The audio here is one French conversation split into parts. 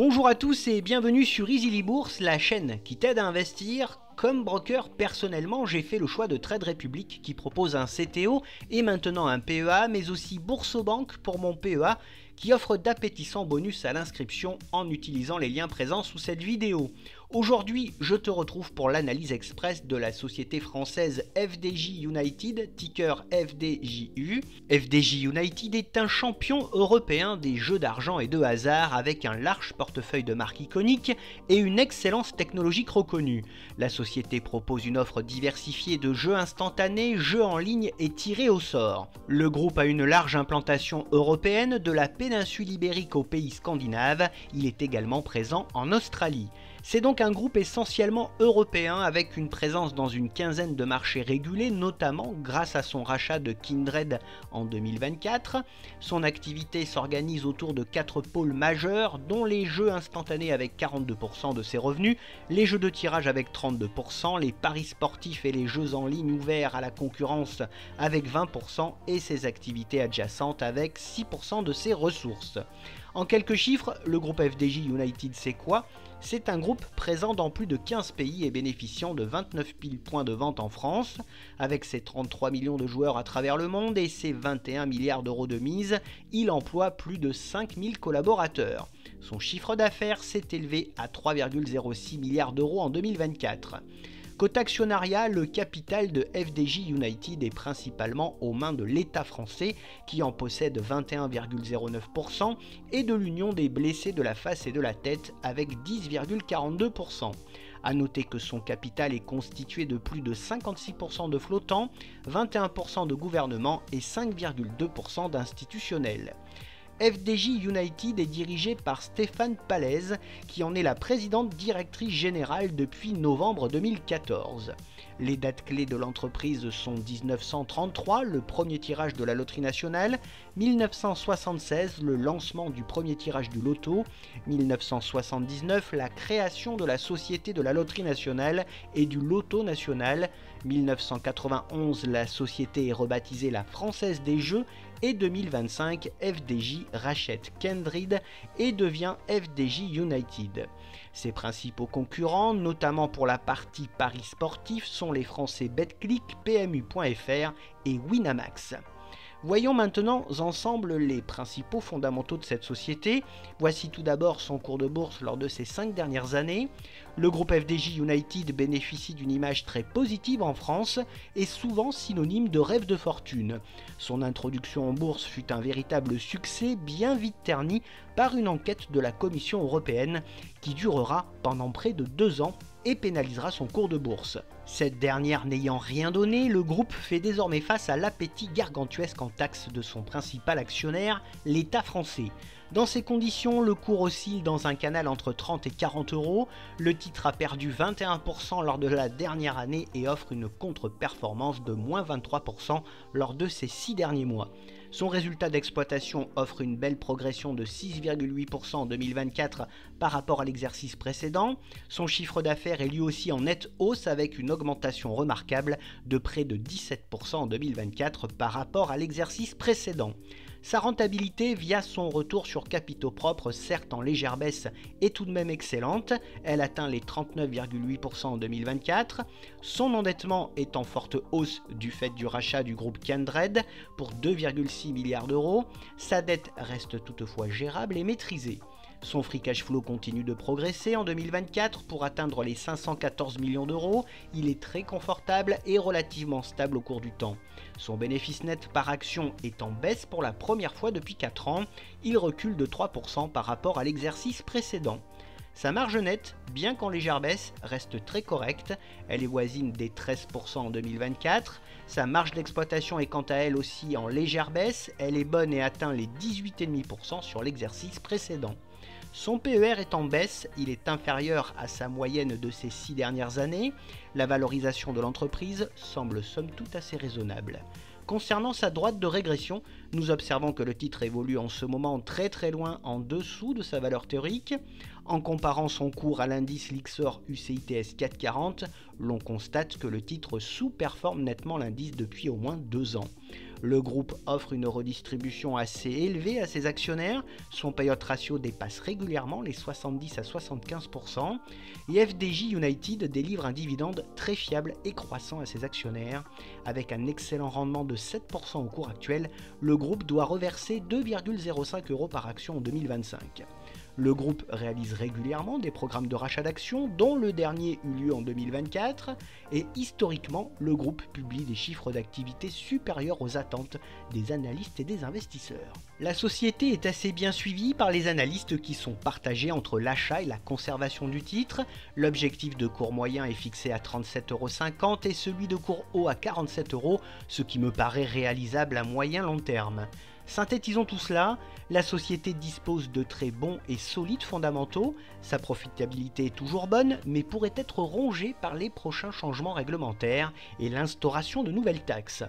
Bonjour à tous et bienvenue sur Easily Bourse, la chaîne qui t'aide à investir. Comme broker, personnellement, j'ai fait le choix de Trade Republic qui propose un CTO et maintenant un PEA, mais aussi Boursobank pour mon PEA qui offre d'appétissants bonus à l'inscription en utilisant les liens présents sous cette vidéo. Aujourd'hui, je te retrouve pour l'analyse express de la société française FDJ United, ticker FDJU. FDJ United est un champion européen des jeux d'argent et de hasard avec un large portefeuille de marques iconiques et une excellence technologique reconnue. La société propose une offre diversifiée de jeux instantanés, jeux en ligne et tirés au sort. Le groupe a une large implantation européenne de la péninsule ibérique aux pays scandinaves. Il est également présent en Australie. C'est donc un groupe essentiellement européen avec une présence dans une quinzaine de marchés régulés, notamment grâce à son rachat de Kindred en 2024. Son activité s'organise autour de 4 pôles majeurs, dont les jeux instantanés avec 42% de ses revenus, les jeux de tirage avec 32%, les paris sportifs et les jeux en ligne ouverts à la concurrence avec 20% et ses activités adjacentes avec 6% de ses ressources. En quelques chiffres, le groupe FDJ United c'est quoi ? C'est un groupe présent dans plus de 15 pays et bénéficiant de 29 000 points de vente en France. Avec ses 33 millions de joueurs à travers le monde et ses 21 milliards d'euros de mise, il emploie plus de 5 000 collaborateurs. Son chiffre d'affaires s'est élevé à 3,06 milliards d'euros en 2024. Côté actionnariat, le capital de FDJ United est principalement aux mains de l'État français qui en possède 21,09% et de l'Union des blessés de la face et de la tête avec 10,42%. A noter que son capital est constitué de plus de 56% de flottants, 21% de gouvernement et 5,2% d'institutionnels. FDJ United est dirigé par Stéphane Pallez, qui en est la présidente directrice générale depuis novembre 2014. Les dates clés de l'entreprise sont 1933, le premier tirage de la loterie nationale, 1976, le lancement du premier tirage du loto, 1979, la création de la Société de la loterie nationale et du loto national, 1991, la société est rebaptisée la Française des Jeux et 2025, FDJ rachète Kindred et devient FDJ United. Ses principaux concurrents, notamment pour la partie paris sportifs, sont les français Betclic, PMU.fr et Winamax. Voyons maintenant ensemble les principaux fondamentaux de cette société. Voici tout d'abord son cours de bourse lors de ces 5 dernières années. Le groupe FDJ United bénéficie d'une image très positive en France et souvent synonyme de rêve de fortune. Son introduction en bourse fut un véritable succès bien vite terni par une enquête de la Commission européenne qui durera pendant près de 2 ans et pénalisera son cours de bourse. Cette dernière n'ayant rien donné, le groupe fait désormais face à l'appétit gargantuesque en taxes de son principal actionnaire, l'État français. Dans ces conditions, le cours oscille dans un canal entre 30 et 40 euros. Le titre a perdu 21% lors de la dernière année et offre une contre-performance de moins 23% lors de ces 6 derniers mois. Son résultat d'exploitation offre une belle progression de 6,8% en 2024 par rapport à l'exercice précédent. Son chiffre d'affaires est lui aussi en nette hausse avec une augmentation remarquable de près de 17% en 2024 par rapport à l'exercice précédent. Sa rentabilité via son retour sur capitaux propres, certes en légère baisse, est tout de même excellente. Elle atteint les 39,8% en 2024. Son endettement est en forte hausse du fait du rachat du groupe Kindred pour 2,6 milliards d'euros. Sa dette reste toutefois gérable et maîtrisée. Son free cash flow continue de progresser en 2024 pour atteindre les 514 millions d'euros. Il est très confortable et relativement stable au cours du temps. Son bénéfice net par action est en baisse pour la première fois depuis 4 ans. Il recule de 3% par rapport à l'exercice précédent. Sa marge nette, bien qu'en légère baisse, reste très correcte. Elle est voisine des 13% en 2024. Sa marge d'exploitation est quant à elle aussi en légère baisse. Elle est bonne et atteint les 18,5% sur l'exercice précédent. Son PER est en baisse, il est inférieur à sa moyenne de ces 6 dernières années. La valorisation de l'entreprise semble somme toute assez raisonnable. Concernant sa droite de régression, nous observons que le titre évolue en ce moment très loin en dessous de sa valeur théorique. En comparant son cours à l'indice Lyxor UCITS 440, l'on constate que le titre sous-performe nettement l'indice depuis au moins 2 ans. Le groupe offre une redistribution assez élevée à ses actionnaires, son payout ratio dépasse régulièrement les 70 à 75%, et FDJ United délivre un dividende très fiable et croissant à ses actionnaires. Avec un excellent rendement de 7% au cours actuel, le groupe doit reverser 2,05 € par action en 2025. Le groupe réalise régulièrement des programmes de rachat d'actions, dont le dernier eut lieu en 2024, et historiquement, le groupe publie des chiffres d'activité supérieurs aux attentes des analystes et des investisseurs. La société est assez bien suivie par les analystes qui sont partagés entre l'achat et la conservation du titre. L'objectif de cours moyen est fixé à 37,50 € et celui de cours haut à 47 €, ce qui me paraît réalisable à moyen long terme. Synthétisons tout cela, la société dispose de très bons et solides fondamentaux, sa profitabilité est toujours bonne, mais pourrait être rongée par les prochains changements réglementaires et l'instauration de nouvelles taxes.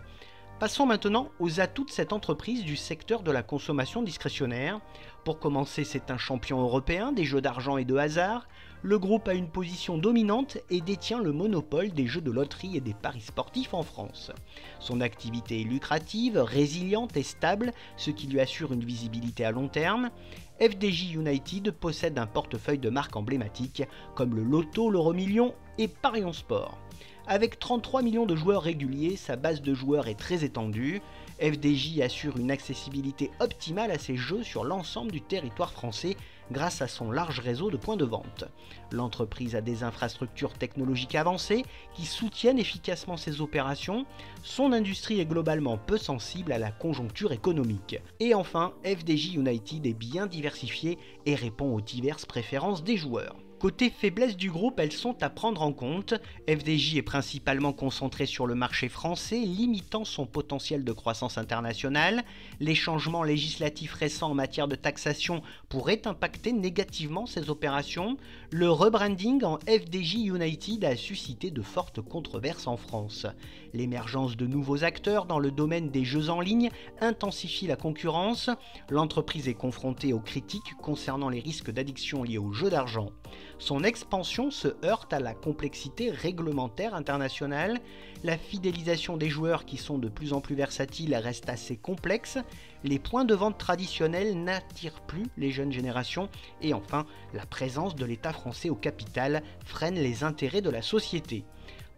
Passons maintenant aux atouts de cette entreprise du secteur de la consommation discrétionnaire. Pour commencer, c'est un champion européen des jeux d'argent et de hasard. Le groupe a une position dominante et détient le monopole des jeux de loterie et des paris sportifs en France. Son activité est lucrative, résiliente et stable, ce qui lui assure une visibilité à long terme. FDJ United possède un portefeuille de marques emblématiques comme le Loto, l'Euromillion et Parions Sport. Avec 33 millions de joueurs réguliers, sa base de joueurs est très étendue. FDJ assure une accessibilité optimale à ses jeux sur l'ensemble du territoire français grâce à son large réseau de points de vente. L'entreprise a des infrastructures technologiques avancées qui soutiennent efficacement ses opérations. Son industrie est globalement peu sensible à la conjoncture économique. Et enfin, FDJ United est bien diversifiée et répond aux diverses préférences des joueurs. Côté faiblesse du groupe, elles sont à prendre en compte. FDJ est principalement concentré sur le marché français, limitant son potentiel de croissance internationale. Les changements législatifs récents en matière de taxation pourraient impacter négativement ces opérations. Le rebranding en FDJ United a suscité de fortes controverses en France. L'émergence de nouveaux acteurs dans le domaine des jeux en ligne intensifie la concurrence. L'entreprise est confrontée aux critiques concernant les risques d'addiction liés aux jeux d'argent. Son expansion se heurte à la complexité réglementaire internationale. La fidélisation des joueurs qui sont de plus en plus versatiles reste assez complexe. Les points de vente traditionnels n'attirent plus les jeunes générations. Et enfin, la présence de l'État français au capital freine les intérêts de la société.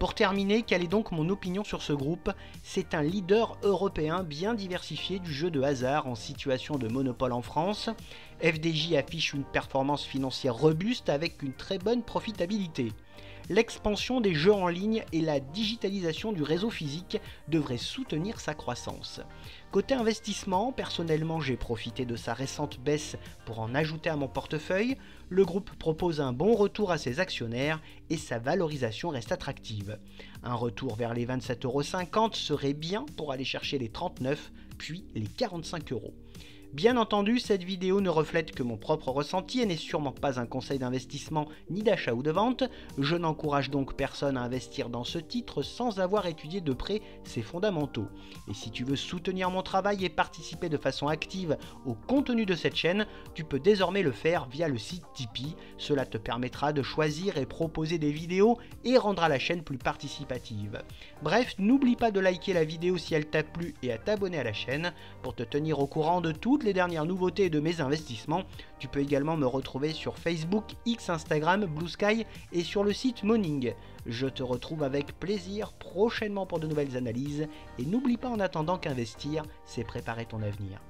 Pour terminer, quelle est donc mon opinion sur ce groupe? C'est un leader européen bien diversifié du jeu de hasard en situation de monopole en France. FDJ affiche une performance financière robuste avec une très bonne profitabilité. L'expansion des jeux en ligne et la digitalisation du réseau physique devraient soutenir sa croissance. Côté investissement, personnellement j'ai profité de sa récente baisse pour en ajouter à mon portefeuille. Le groupe propose un bon retour à ses actionnaires et sa valorisation reste attractive. Un retour vers les 27,50 € serait bien pour aller chercher les 39 puis les 45 €. Bien entendu, cette vidéo ne reflète que mon propre ressenti et n'est sûrement pas un conseil d'investissement ni d'achat ou de vente. Je n'encourage donc personne à investir dans ce titre sans avoir étudié de près ses fondamentaux. Et si tu veux soutenir mon travail et participer de façon active au contenu de cette chaîne, tu peux désormais le faire via le site Tipeee. Cela te permettra de choisir et proposer des vidéos et rendra la chaîne plus participative. Bref, n'oublie pas de liker la vidéo si elle t'a plu et à t'abonner à la chaîne pour te tenir au courant de toutes les dernières nouveautés de mes investissements. Tu peux également me retrouver sur Facebook, X, Instagram, Blue Sky et sur le site Moning. Je te retrouve avec plaisir prochainement pour de nouvelles analyses et n'oublie pas en attendant qu'investir, c'est préparer ton avenir.